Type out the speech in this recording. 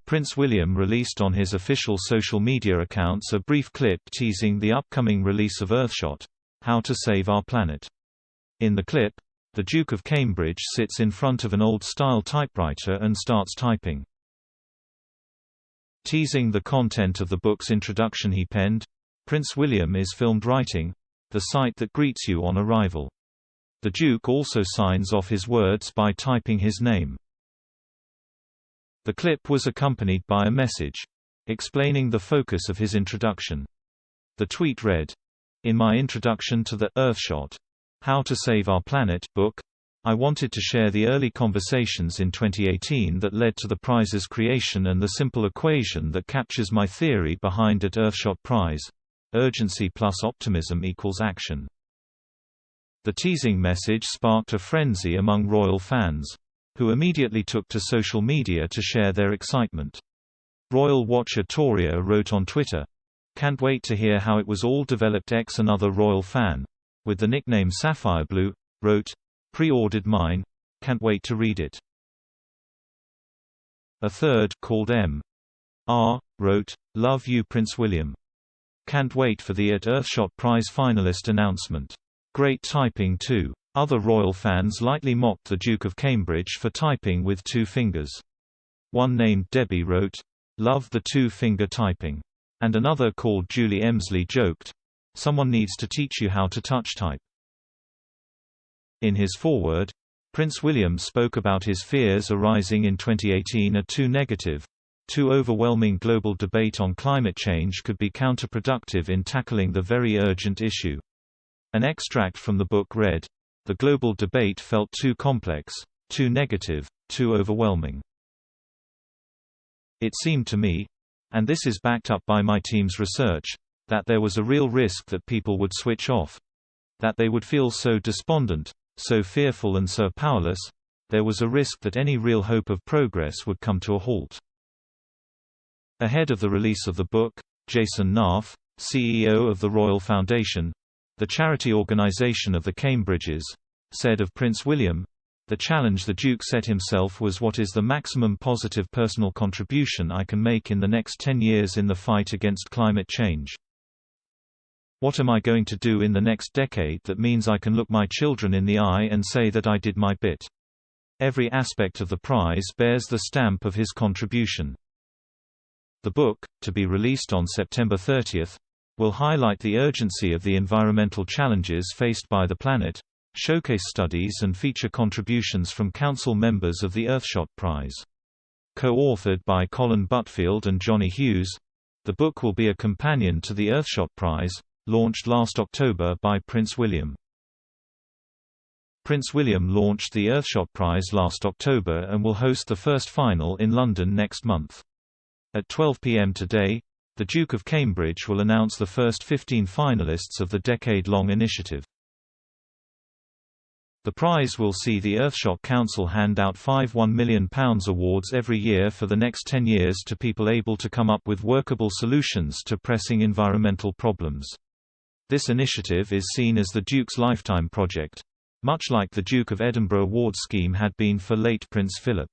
Prince William released on his official social media accounts a brief clip teasing the upcoming release of Earthshot: How to Save Our Planet. In the clip, the Duke of Cambridge sits in front of an old-style typewriter and starts typing. Teasing the content of the book's introduction he penned, Prince William is filmed writing, "the sight that greets you on arrival." The Duke also signs off his words by typing his name. The clip was accompanied by a message explaining the focus of his introduction. The tweet read, "In my introduction to the Earthshot: How to Save Our Planet book, I wanted to share the early conversations in 2018 that led to the prize's creation and the simple equation that captures my theory behind it. Earthshot Prize: urgency plus optimism equals action." The teasing message sparked a frenzy among royal fans, who immediately took to social media to share their excitement. Royal watcher Toria wrote on Twitter, "Can't wait to hear how it was all developed." Another royal fan, with the nickname Sapphire Blue, wrote, "Pre-ordered mine, can't wait to read it." A third, called M.R., wrote, "Love you Prince William. Can't wait for the Earthshot Prize finalist announcement. Great typing too." Other royal fans lightly mocked the Duke of Cambridge for typing with 2 fingers. One named Debbie wrote, "Love the 2-finger typing." And another called Julie Emsley joked, "Someone needs to teach you how to touch type." In his foreword, Prince William spoke about his fears arising in 2018 a too negative, too overwhelming global debate on climate change could be counterproductive in tackling the very urgent issue. An extract from the book read, "The global debate felt too complex, too negative, too overwhelming. It seemed to me, and this is backed up by my team's research, that there was a real risk that people would switch off. That they would feel so despondent, so fearful and so powerless, there was a risk that any real hope of progress would come to a halt." Ahead of the release of the book, Jason Naff, CEO of the Royal Foundation, the charity organization of the Cambridges, said of Prince William, "The challenge the Duke set himself was what is the maximum positive personal contribution I can make in the next 10 years in the fight against climate change? What am I going to do in the next decade that means I can look my children in the eye and say that I did my bit?" Every aspect of the prize bears the stamp of his contribution. The book, to be released on September 30, will highlight the urgency of the environmental challenges faced by the planet, showcase studies and feature contributions from council members of the Earthshot Prize. Co-authored by Colin Butfield and Johnny Hughes, the book will be a companion to the Earthshot Prize, launched last October by Prince William. Prince William launched the Earthshot Prize last October and will host the first final in London next month. At 12 p.m. today, the Duke of Cambridge will announce the first 15 finalists of the decade-long initiative. The prize will see the Earthshot Council hand out 5 £1 million awards every year for the next 10 years to people able to come up with workable solutions to pressing environmental problems. This initiative is seen as the Duke's lifetime project, much like the Duke of Edinburgh Award scheme had been for late Prince Philip.